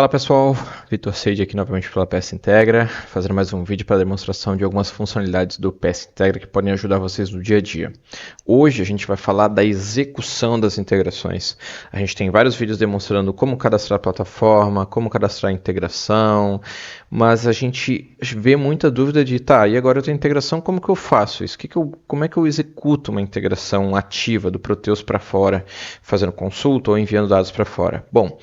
Fala pessoal, Vitor Seide aqui novamente pela PS Integra, fazendo mais um vídeo para demonstração de algumas funcionalidades do PS Integra que podem ajudar vocês no dia a dia. Hoje a gente vai falar da execução das integrações. A gente tem vários vídeos demonstrando como cadastrar a plataforma, como cadastrar a integração, mas a gente vê muita dúvida de, e agora eu tenho integração, como que eu faço isso? Como é que eu executo uma integração ativa do Proteus para fora, fazendo consulta ou enviando dados para fora? Bom,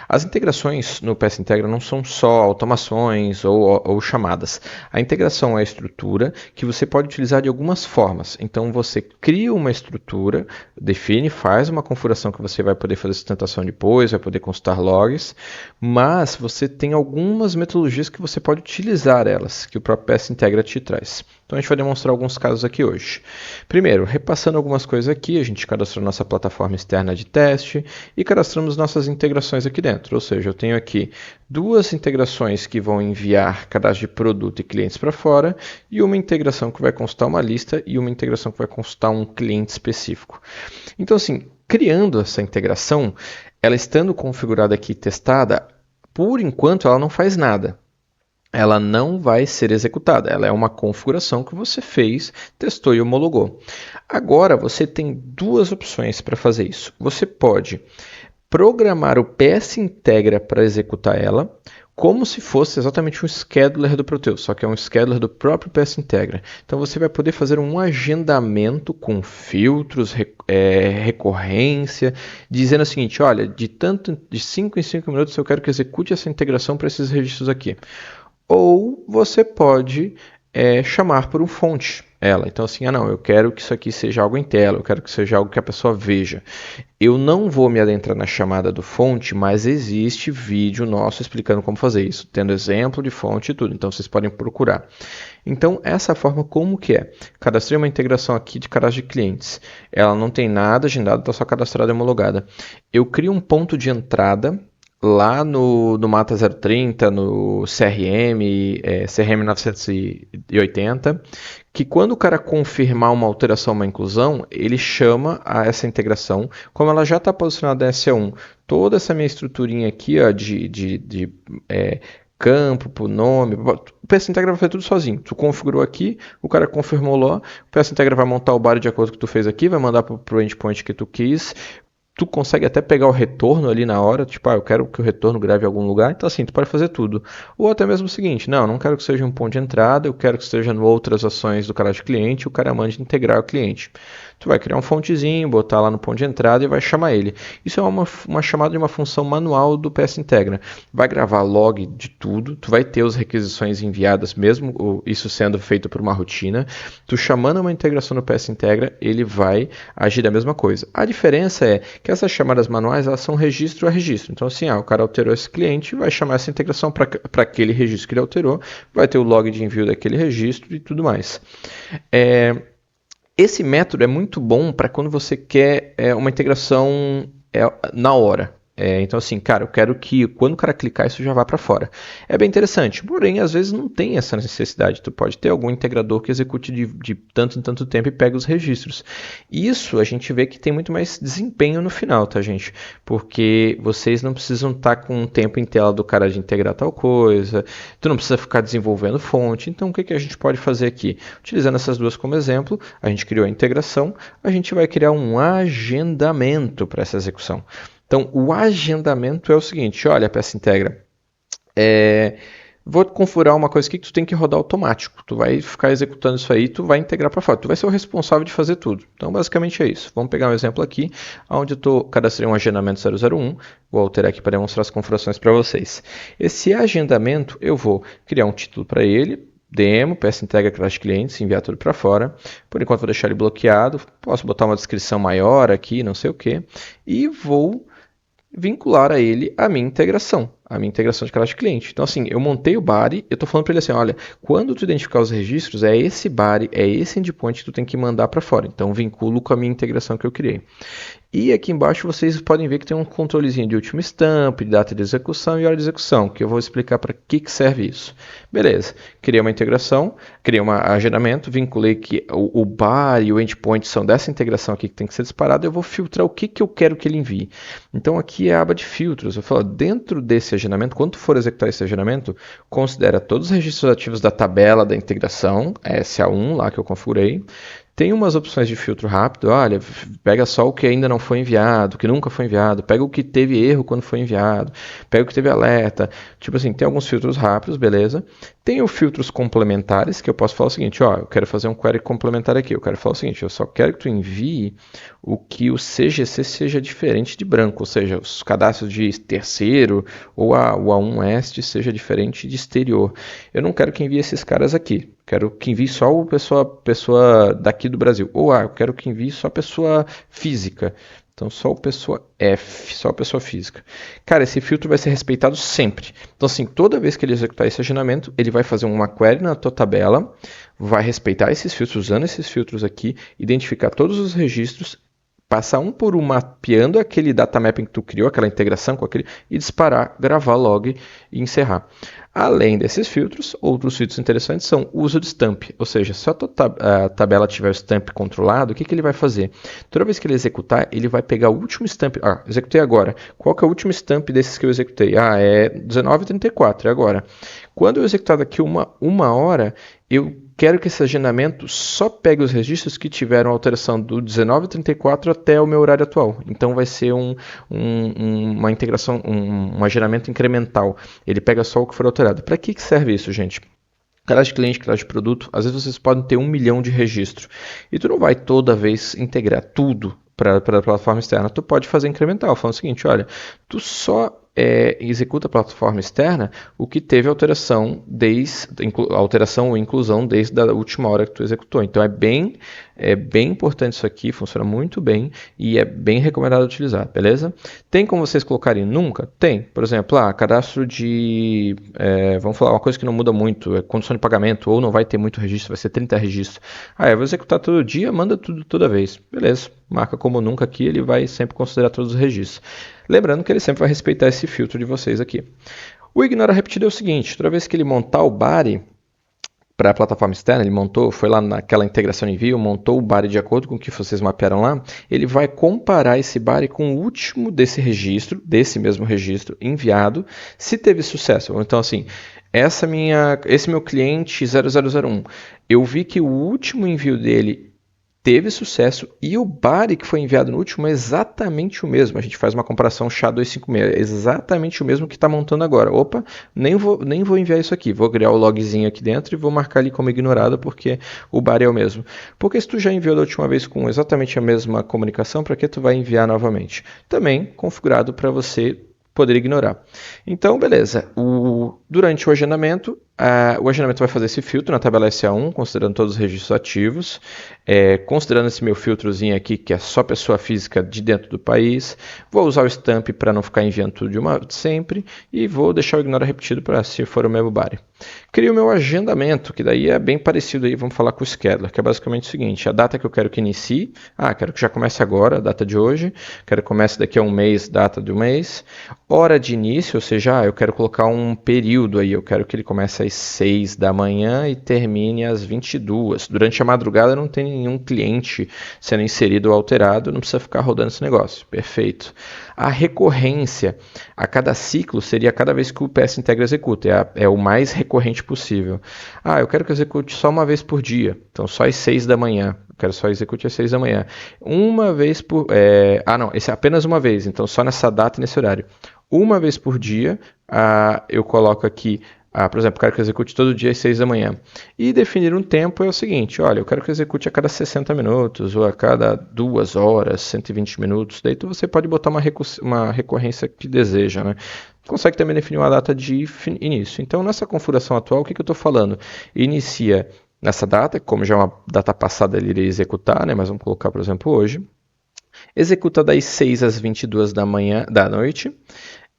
as integrações no PS Integra não são só automações ou chamadas. A integração é a estrutura que você pode utilizar de algumas formas. Então você cria uma estrutura, define, faz uma configuração que você vai poder fazer sustentação depois, vai poder consultar logs, mas você tem algumas metodologias que você pode utilizar elas, que o próprio PS Integra te traz. Então a gente vai demonstrar alguns casos aqui hoje. Primeiro, repassando algumas coisas aqui, a gente cadastrou nossa plataforma externa de teste e cadastramos nossas integrações aqui dentro. Ou seja, eu tenho aqui duas integrações que vão enviar cadastro de produto e clientes para fora e uma integração que vai consultar uma lista e uma integração que vai consultar um cliente específico. Então, assim, criando essa integração, ela estando configurada aqui e testada, por enquanto ela não faz nada. Ela não vai ser executada. Ela é uma configuração que você fez, testou e homologou. Agora você tem duas opções para fazer isso. Você pode programar o PS Integra para executar ela, como se fosse exatamente um scheduler do Proteus, só que é um scheduler do próprio PS Integra. Então você vai poder fazer um agendamento com filtros, recorrência, dizendo o seguinte, olha, de 5 em 5 minutos eu quero que execute essa integração para esses registros aqui. Ou você pode chamar por um fonte ela. Então assim, não, eu quero que isso aqui seja algo em tela, eu quero que seja algo que a pessoa veja. Eu não vou me adentrar na chamada do fonte, mas existe vídeo nosso explicando como fazer isso, tendo exemplo de fonte e tudo, então vocês podem procurar. Então essa forma como que é? Cadastrei uma integração aqui de cadastro de clientes. Ela não tem nada agendado, está só cadastrada e homologada. Eu crio um ponto de entrada lá no Mata 030, no CRM 980, que quando o cara confirmar uma alteração, uma inclusão, ele chama a essa integração, como ela já está posicionada na SE1, toda essa minha estruturinha aqui ó, de campo, por nome, o PS Integra vai fazer tudo sozinho. Tu configurou aqui, o cara confirmou lá, o PS Integra vai montar o body de acordo com o que tu fez aqui, vai mandar para o endpoint que tu quis. Tu consegue até pegar o retorno ali na hora, tipo, eu quero que o retorno grave em algum lugar, então assim, tu pode fazer tudo. Ou até mesmo o seguinte, não quero que seja um ponto de entrada, eu quero que esteja em outras ações do cadastro de cliente, o cara mande integrar o cliente. Tu vai criar um fontezinho, botar lá no ponto de entrada e vai chamar ele. Isso é uma chamada de uma função manual do PS Integra. Vai gravar log de tudo, tu vai ter as requisições enviadas, mesmo isso sendo feito por uma rotina. Tu chamando uma integração no PS Integra, ele vai agir da mesma coisa. A diferença é que essas chamadas manuais elas são registro a registro. Então assim, o cara alterou esse cliente, vai chamar essa integração para aquele registro que ele alterou, vai ter o log de envio daquele registro e tudo mais. Esse método é muito bom para quando você quer uma integração na hora. Então assim, cara, eu quero que quando o cara clicar isso já vá para fora. É bem interessante, porém às vezes não tem essa necessidade. Tu pode ter algum integrador que execute de tanto em tanto tempo e pega os registros. Isso a gente vê que tem muito mais desempenho no final, tá gente? Porque vocês não precisam estar com o tempo em tela do cara de integrar tal coisa, tu não precisa ficar desenvolvendo fonte. Então o que a gente pode fazer aqui? Utilizando essas duas como exemplo, a gente criou a integração, a gente vai criar um agendamento para essa execução. Então, o agendamento é o seguinte, olha, PS Integra, vou configurar uma coisa aqui que tu tem que rodar automático, tu vai ficar executando isso aí, tu vai integrar para fora, tu vai ser o responsável de fazer tudo. Então, basicamente é isso. Vamos pegar um exemplo aqui, onde eu cadastrei um agendamento 001, vou alterar aqui para demonstrar as configurações para vocês. Esse agendamento, eu vou criar um título para ele, demo, PS Integra cadastro de clientes, enviar tudo para fora. Por enquanto vou deixar ele bloqueado, posso botar uma descrição maior aqui, não sei o que, e vou vincular a ele a minha integração de cadastro de cliente. Então assim, eu montei o body, eu estou falando para ele assim, olha, quando tu identificar os registros, é esse body, é esse endpoint que tu tem que mandar para fora. Então vinculo com a minha integração que eu criei. E aqui embaixo vocês podem ver que tem um controlezinho de último stamp, de data de execução e hora de execução, que eu vou explicar para que serve isso. Beleza, criei uma integração, criei um agendamento, vinculei que o bar e o endpoint são dessa integração aqui que tem que ser disparado, eu vou filtrar o que eu quero que ele envie. Então aqui é a aba de filtros, eu falo, dentro desse agendamento, quando for executar esse agendamento, considera todos os registros ativos da tabela da integração, SA1 lá que eu configurei. Tem umas opções de filtro rápido, olha, pega só o que ainda não foi enviado, o que nunca foi enviado, pega o que teve erro quando foi enviado, pega o que teve alerta, tipo assim, tem alguns filtros rápidos, beleza. Tem os filtros complementares, que eu posso falar o seguinte, ó, eu quero fazer um query complementar aqui, eu quero falar o seguinte, eu só quero que tu envie o que o CGC seja diferente de branco, ou seja, os cadastros de terceiro ou o A1ST seja diferente de exterior. Eu não quero que envie esses caras aqui. Quero que envie só a pessoa daqui do Brasil. Ou eu quero que envie só a pessoa física. Então, só a pessoa F, só a pessoa física. Cara, esse filtro vai ser respeitado sempre. Então, assim, toda vez que ele executar esse agendamento, ele vai fazer uma query na tua tabela, vai respeitar esses filtros, usando esses filtros aqui, identificar todos os registros, passar um por um mapeando aquele data mapping que tu criou, aquela integração com aquele, e disparar, gravar log e encerrar. Além desses filtros, outros filtros interessantes são o uso de stamp, ou seja, se a tua tabela tiver o stamp controlado, o que ele vai fazer? Toda vez que ele executar, ele vai pegar o último stamp, executei agora, qual que é o último stamp desses que eu executei? É 19h34, é agora. Quando eu executar daqui uma hora, eu quero que esse agendamento só pegue os registros que tiveram alteração do 19h34 até o meu horário atual. Então vai ser uma integração, um agendamento incremental. Ele pega só o que for alterado. Para que serve isso, gente? Cadastro de cliente, cadastro de produto, às vezes vocês podem ter 1 milhão de registros. E tu não vai toda vez integrar tudo para a plataforma externa. Tu pode fazer incremental, falando o seguinte, olha, tu só executa a plataforma externa o que teve alteração ou inclusão desde a última hora que tu executou. Então é bem importante isso aqui, funciona muito bem e é bem recomendado utilizar, beleza? Tem como vocês colocarem nunca? Tem. Por exemplo, cadastro de... vamos falar uma coisa que não muda muito, é condição de pagamento, ou não vai ter muito registro, vai ser 30 registros. Eu vou executar todo dia, manda tudo toda vez. Beleza, marca como nunca aqui, ele vai sempre considerar todos os registros. Lembrando que ele sempre vai respeitar esse filtro de vocês aqui. O ignora repetido é o seguinte, toda vez que ele montar o body para a plataforma externa, ele foi lá naquela integração de envio, montou o body de acordo com o que vocês mapearam lá, ele vai comparar esse body com o último desse mesmo registro enviado, se teve sucesso. Então assim, esse meu cliente 0001, eu vi que o último envio dele teve sucesso e o body que foi enviado no último é exatamente o mesmo. A gente faz uma comparação SHA-256, é exatamente o mesmo que está montando agora. Opa, nem vou enviar isso aqui, vou criar o logzinho aqui dentro e vou marcar ali como ignorado porque o body é o mesmo. Porque se tu já enviou da última vez com exatamente a mesma comunicação, para que tu vai enviar novamente? Também configurado para você poder ignorar. Então, beleza. Durante o agendamento vai fazer esse filtro na tabela SA1, considerando todos os registros ativos, considerando esse meu filtrozinho aqui, que é só pessoa física de dentro do país. Vou usar o stamp para não ficar enviando tudo de sempre, e vou deixar o ignora repetido para se for o mesmo body. Crio o meu agendamento, que daí é bem parecido aí, vamos falar com o scheduler, que é basicamente o seguinte, a data que eu quero que inicie, quero que já comece agora, a data de hoje, quero que comece daqui a um mês, data do mês, hora de início, ou seja, eu quero colocar um período aí, eu quero que ele comece às 6 da manhã e termine às 22. Durante a madrugada não tem nenhum cliente sendo inserido ou alterado, não precisa ficar rodando esse negócio. Perfeito. A recorrência a cada ciclo seria cada vez que o PS Integra executa, é o mais recorrente possível. Eu quero que execute só uma vez por dia, então só às 6 da manhã. Eu quero só execute às 6 da manhã. Uma vez por... não, esse é apenas uma vez, então só nessa data e nesse horário. Uma vez por dia, eu coloco aqui, por exemplo, quero que execute todo dia às 6 da manhã. E definir um tempo é o seguinte, olha, eu quero que execute a cada 60 minutos, ou a cada 2 horas, 120 minutos. Daí você pode botar uma recorrência que deseja, né? Consegue também definir uma data de início. Então, nessa configuração atual, o que eu estou falando? Inicia nessa data, como já é uma data passada ele iria executar, né? Mas vamos colocar, por exemplo, hoje. Executa das 6 às 22 da noite.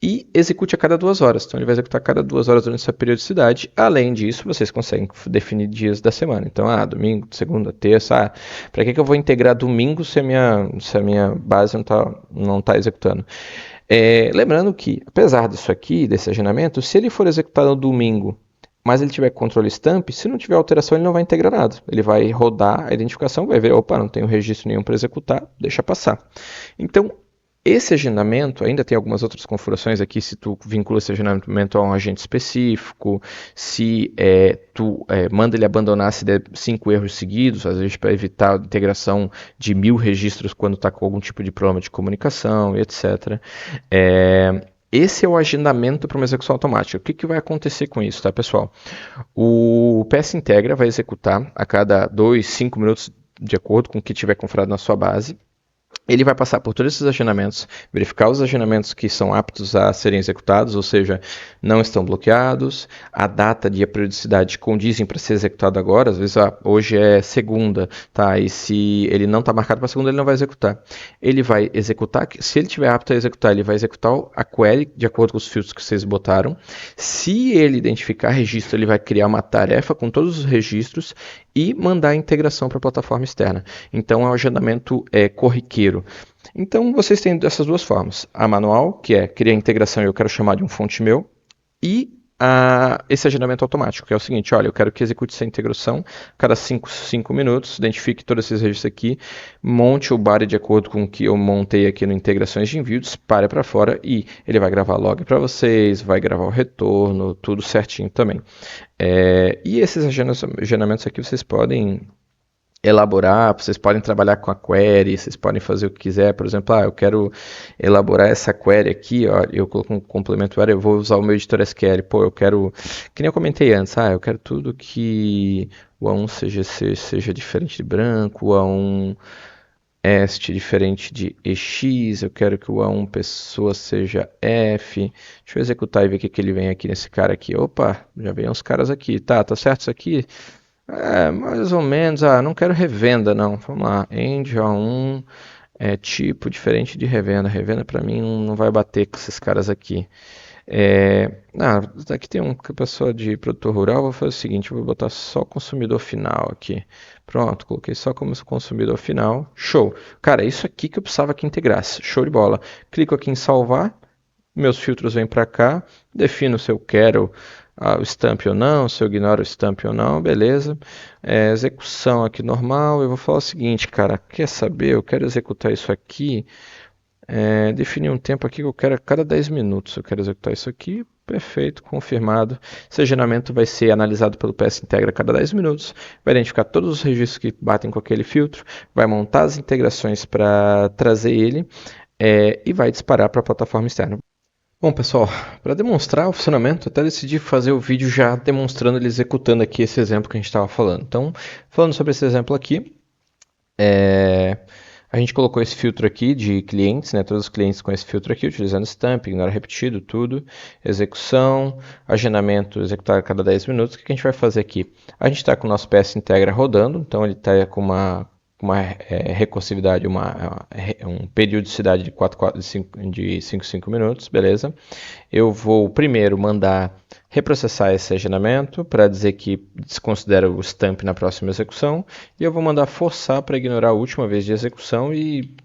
e execute a cada 2 horas. Então ele vai executar a cada 2 horas durante essa periodicidade. Além disso, vocês conseguem definir dias da semana. Então, domingo, segunda, terça. Para que eu vou integrar domingo se a minha base não tá executando? Lembrando que, apesar disso aqui, desse agendamento, se ele for executado no domingo, mas ele tiver controle stamp, se não tiver alteração, ele não vai integrar nada. Ele vai rodar a identificação, vai ver, opa, não tenho registro nenhum para executar, deixa passar. Então, esse agendamento, ainda tem algumas outras configurações aqui, se tu vincula esse agendamento a um agente específico, se tu manda ele abandonar se der 5 erros seguidos, às vezes para evitar a integração de 1000 registros quando está com algum tipo de problema de comunicação, etc. Esse é o agendamento para uma execução automática. O que vai acontecer com isso, tá, pessoal? O PS Integra vai executar a cada 2, 5 minutos, de acordo com o que tiver configurado na sua base. Ele vai passar por todos esses agendamentos, verificar os agendamentos que são aptos a serem executados, ou seja, não estão bloqueados, a data e a periodicidade condizem para ser executado agora, às vezes hoje é segunda, tá? E se ele não está marcado para segunda, ele não vai executar. Ele vai executar, se ele estiver apto a executar, ele vai executar a query de acordo com os filtros que vocês botaram. Se ele identificar registro, ele vai criar uma tarefa com todos os registros e mandar a integração para a plataforma externa. Então é um agendamento corriqueiro. Então vocês têm essas duas formas. A manual, que é criar a integração e eu quero chamar de um fonte meu, e esse agendamento automático, que é o seguinte, olha, eu quero que execute essa integração cada 5 minutos, identifique todos esses registros aqui, monte o body de acordo com o que eu montei aqui no integrações de envio, dispare para fora e ele vai gravar log para vocês, vai gravar o retorno, tudo certinho também. E esses agendamentos aqui vocês podem elaborar, vocês podem trabalhar com a query, vocês podem fazer o que quiser, por exemplo, eu quero elaborar essa query aqui, ó, eu coloco um complemento eu vou usar o meu editor SQL, eu quero, que nem eu comentei antes, eu quero tudo que o A1 seja diferente de branco, o A1 est diferente de EX, eu quero que o A1 pessoa seja F, deixa eu executar e ver o que ele vem aqui nesse cara aqui, opa, já vem uns caras aqui, tá certo isso aqui? Mais ou menos, não quero revenda não, vamos lá, end A1 é tipo diferente de revenda, revenda para mim não vai bater com esses caras aqui. Aqui tem uma pessoa de produtor rural, vou fazer o seguinte, vou botar só consumidor final aqui, pronto, coloquei só como consumidor final, show, cara, isso aqui que eu precisava que integrasse, show de bola, clico aqui em salvar, meus filtros vêm para cá, defino se eu quero o stamp ou não, se eu ignoro o stamp ou não, beleza. Execução aqui normal, eu vou falar o seguinte, cara, quer saber, eu quero executar isso aqui, definir um tempo aqui que eu quero a cada 10 minutos, eu quero executar isso aqui, perfeito, confirmado. Esse agendamento vai ser analisado pelo PS Integra a cada 10 minutos, vai identificar todos os registros que batem com aquele filtro, vai montar as integrações para trazer ele e vai disparar para a plataforma externa. Bom, pessoal, para demonstrar o funcionamento, até decidi fazer o vídeo já demonstrando ele executando aqui esse exemplo que a gente estava falando. Então, falando sobre esse exemplo aqui, a gente colocou esse filtro aqui de clientes, né? Todos os clientes com esse filtro aqui, utilizando stamp, ignora repetido, tudo, execução, agendamento, executar a cada 10 minutos. O que a gente vai fazer aqui? A gente está com o nosso PS Integra rodando, então ele está com uma recursividade, uma periodicidade de 5 minutos, beleza? Eu vou primeiro mandar reprocessar esse agendamento para dizer que desconsidera o stamp na próxima execução e eu vou mandar forçar para ignorar a última vez de execução e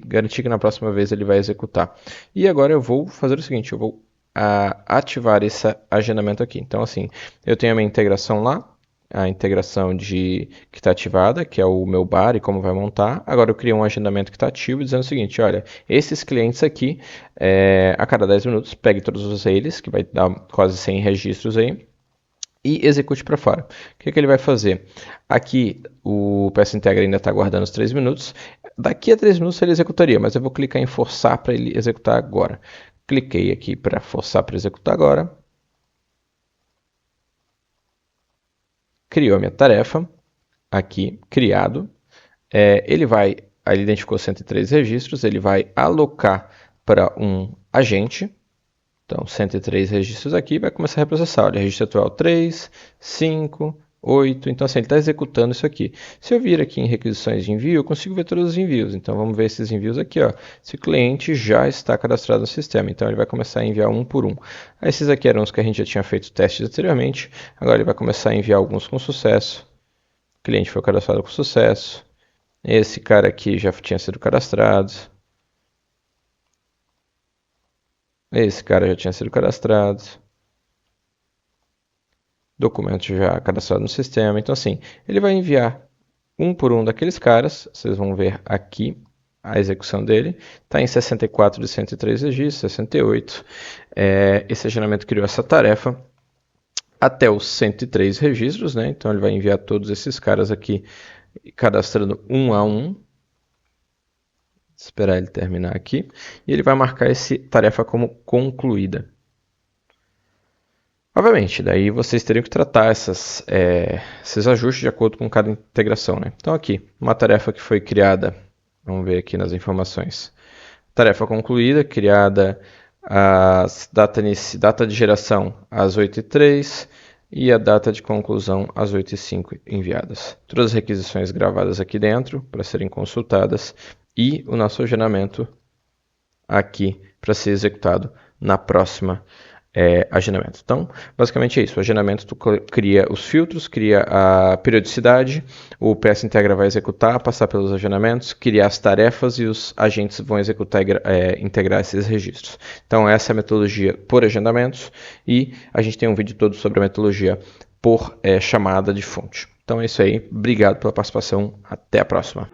garantir que na próxima vez ele vai executar. E agora eu vou fazer o seguinte, eu vou ativar esse agendamento aqui. Então assim, eu tenho a minha integração lá, a integração que está ativada, que é o meu bar e como vai montar. Agora eu criei um agendamento que está ativo dizendo o seguinte, olha, esses clientes aqui, a cada 10 minutos, pegue todos eles, que vai dar quase 100 registros aí, e execute para fora. O que ele vai fazer? Aqui o PS Integra ainda está aguardando os 3 minutos. Daqui a 3 minutos ele executaria, mas eu vou clicar em forçar para ele executar agora. Cliquei aqui para forçar para executar agora. Criou a minha tarefa, aqui, criado. Ele identificou 103 registros, ele vai alocar para um agente. Então, 103 registros aqui, vai começar a reprocessar. Olha, registro atual 3, 5, 8. Então, assim, ele está executando isso aqui. Se eu vir aqui em requisições de envio, eu consigo ver todos os envios. Então, vamos ver esses envios aqui, ó. Esse cliente já está cadastrado no sistema, então ele vai começar a enviar um por um. Esses aqui eram os que a gente já tinha feito testes anteriormente. Agora ele vai começar a enviar alguns com sucesso. O cliente foi cadastrado com sucesso. Esse cara aqui já tinha sido cadastrado. Esse cara já tinha sido cadastrado. Documento já cadastrado no sistema. Então, assim, ele vai enviar um por um daqueles caras. Vocês vão ver aqui a execução dele. Está em 64 de 103 registros, 68. Esse agendamento criou essa tarefa até os 103 registros, né? Então, ele vai enviar todos esses caras aqui, cadastrando um a um. Esperar ele terminar aqui. E ele vai marcar essa tarefa como concluída. Obviamente, daí vocês teriam que tratar esses ajustes de acordo com cada integração, né? Então aqui, uma tarefa que foi criada, vamos ver aqui nas informações. Tarefa concluída, criada a data de geração às 8h03 e a data de conclusão às 8h05 enviadas. Todas as requisições gravadas aqui dentro para serem consultadas e o nosso agendamento aqui para ser executado na próxima agendamento. Então, basicamente é isso. O agendamento, tu cria os filtros, cria a periodicidade, o PS Integra vai executar, passar pelos agendamentos, criar as tarefas e os agentes vão executar e integrar esses registros. Então, essa é a metodologia por agendamentos e a gente tem um vídeo todo sobre a metodologia por chamada de fonte. Então é isso aí. Obrigado pela participação. Até a próxima.